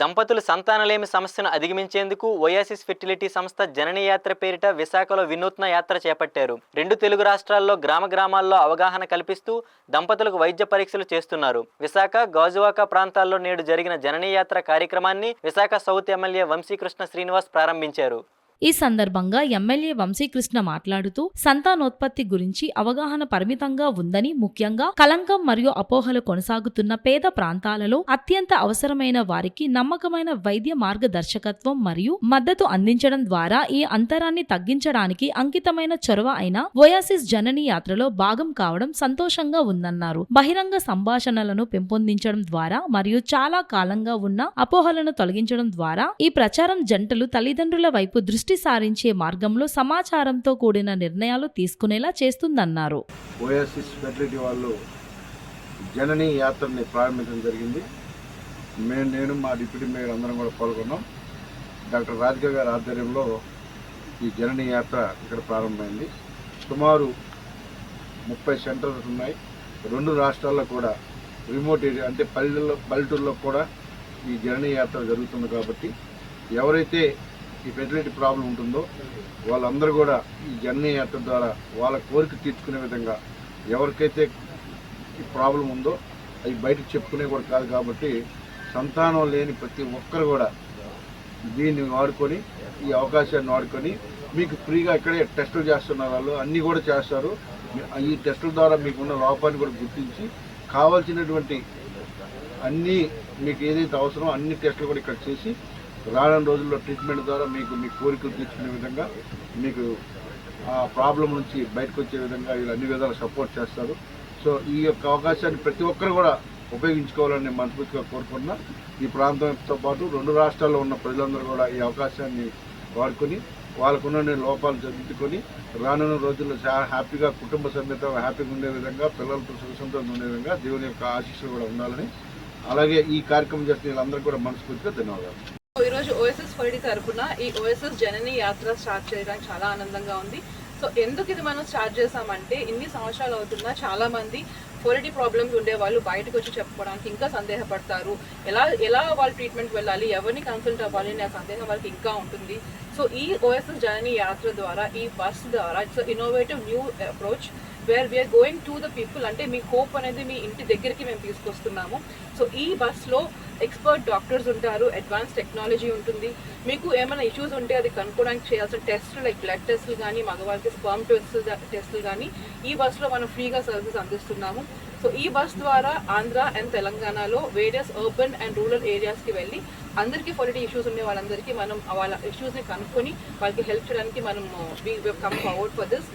దంపతులు సంతానలేమి సమస్యను అధిగమించేందుకు Oasis fertility సంస్థ జనని యాత్ర పేరిట విశాఖలో వినూత్న యాత్ర చేపట్టారు. 2 తెలుగు రాష్ట్రాల్లో గ్రామాల్లో అవగాహన కల్పిస్తూ దంపతులకు వైద్య పరీక్షలు చేస్తున్నారు. విశాఖ, గాజువాక ప్రాంతాల్లో నేడు జరిగిన జనని యాత్ర కార్యక్రమాన్ని విశాఖ సౌత్ ఎమ్మెల్యే వంశీకృష్ణ శ్రీనివాస్ ప్రారంభించారు. ఈ సందర్భంగా ఎమ్మెల్యే వంశీకృష్ణ మాట్లాడుతూ సంతానోత్పత్తి గురించి అవగాహన పరిమితంగా ఉందని, ముఖ్యంగా కలంకం మరియు అపోహలు కొనసాగుతున్న పేద ప్రాంతాలలో అత్యంత అవసరమైన వారికి నమ్మకమైన వైద్య మార్గదర్శకత్వం మరియు మద్దతు అందించడం ద్వారా ఈ అంతరాన్ని తగ్గించడానికి అంకితమైన చొరవ అయిన ఓయాసిస్ జనని యాత్రలో భాగం కావడం సంతోషంగా ఉందన్నారు. బహిరంగ సంభాషణలను పెంపొందించడం ద్వారా మరియు చాలా కాలంగా ఉన్న అపోహలను తొలగించడం ద్వారా ఈ ప్రచారం జంటలు తల్లిదండ్రుల వైపు దృష్టి సారించే మార్గంలో సమాచారంతో కూడిన నిర్ణయాలు తీసుకునేలా చేస్తుందన్నారు. ఓయాసిస్ ఫెర్టిలిటీ వాళ్ళు జనని యాత్రని ప్రారంభించడం జరిగింది. నేను మా డిప్యూటీ మేయర్ అందరం కూడా పాల్గొన్నాం. డాక్టర్ రాధిక గారి ఆధ్వర్యంలో ఈ జనని యాత్ర ఇక్కడ ప్రారంభమైంది. సుమారు 30 సెంటర్స్ ఉన్నాయి. 2 రాష్ట్రాల్లో కూడా రిమోట్ ఏరియా అంటే పల్లెటూరులో కూడా ఈ జనని యాత్ర జరుగుతుంది. కాబట్టి ఎవరైతే ఈ ఫెర్టిలిటీ ప్రాబ్లం ఉంటుందో వాళ్ళందరూ కూడా ఈ జనని యాత్ర ద్వారా వాళ్ళ కోరిక తీర్చుకునే విధంగా, ఎవరికైతే ఈ ప్రాబ్లం ఉందో అవి బయటకు చెప్పుకునే కూడా కాదు. కాబట్టి సంతానం లేని ప్రతి ఒక్కరు కూడా దీన్ని వాడుకొని, ఈ అవకాశాన్ని వాడుకొని, మీకు ఫ్రీగా ఇక్కడే టెస్టులు చేస్తున్నారు. వాళ్ళు అన్నీ కూడా చేస్తారు. ఈ టెస్టుల ద్వారా మీకున్న లోపాన్ని కూడా గుర్తించి కావాల్సినటువంటి అన్నీ మీకు ఏదైతే అవసరమో అన్ని టెస్టులు కూడా ఇక్కడ చేసి రానున్న రోజుల్లో ట్రీట్మెంట్ ద్వారా మీకు మీ కోరికలు తీర్చుకునే విధంగా, మీకు ఆ ప్రాబ్లం నుంచి బయటకు వచ్చే విధంగా వీళ్ళు అన్ని విధాలు సపోర్ట్ చేస్తారు. సో ఈ యొక్క అవకాశాన్ని ప్రతి ఒక్కరు కూడా ఉపయోగించుకోవాలని నేను మనస్ఫూర్తిగా కోరుకుంటున్నా. ఈ ప్రాంతంతో పాటు 2 రాష్ట్రాల్లో ఉన్న ప్రజలందరూ కూడా ఈ అవకాశాన్ని వాడుకొని వాళ్ళకున్న లోపాలు సరిదిద్దుకొని రానున్న రోజుల్లో చాలా హ్యాపీగా కుటుంబ సమేతంగా హ్యాపీగా ఉండే విధంగా, పిల్లలతో సుఖసంతోషంగా ఉండే విధంగా దేవుని యొక్క ఆశీస్సులు కూడా ఉండాలని, అలాగే ఈ కార్యక్రమం చేస్తున్న వీళ్ళందరూ కూడా మనస్ఫూర్తిగా ధన్యవాదాలు. ఈరోజు ఓఎస్ఎస్ ఫెర్టిలిటీ తరపున ఈ ఓఎస్ఎస్ జనని యాత్ర స్టార్ట్ చేయడానికి చాలా ఆనందంగా ఉంది. సో ఎందుకు ఇది మనం స్టార్ట్ చేసామంటే, ఇన్ని సంవత్సరాలు అవుతున్నా చాలా మంది ఫెర్టిలిటీ ప్రాబ్లమ్స్ ఉండే వాళ్ళు బయటకు వచ్చి చెప్పుకోవడానికి ఇంకా సందేహపడతారు. ఎలా వాళ్ళు ట్రీట్మెంట్కి వెళ్ళాలి, ఎవరిని కన్సల్ట్ అవ్వాలి అనే సందేహం వాళ్ళకి ఇంకా ఉంటుంది. సో ఈ ఓఎస్ఎస్ జనని యాత్ర ద్వారా, ఈ బస్ ద్వారా, it's innovative new approach where we are going to the people. అంటే మీ హోప్ అనేది మీ ఇంటి దగ్గరికి మేము తీసుకొస్తున్నాము. సో ఈ బస్లో ఎక్స్పర్ట్ డాక్టర్స్ ఉంటారు, అడ్వాన్స్ టెక్నాలజీ ఉంటుంది. మీకు ఏమైనా ఇష్యూస్ ఉంటే అది కనుక్కోవడానికి చేయాల్సిన టెస్టులు లైక్ బ్లడ్ టెస్టులు కానీ, మగవాళ్ళకి స్పర్మ్ టెస్టులు కానీ ఈ బస్లో మనం ఫ్రీగా సర్వీసెస్ అందిస్తున్నాము. సో ఈ బస్ ద్వారా ఆంధ్ర అండ్ తెలంగాణలో వేరియస్ అర్బన్ అండ్ రూరల్ ఏరియాస్కి వెళ్ళి అందరికీ ఫెర్టిలిటీ ఇష్యూస్ ఉండే వాళ్ళందరికీ మనం వాళ్ళ ఇష్యూస్ని కనుక్కొని వాళ్ళకి హెల్ప్ చేయడానికి మనం we come forward for this.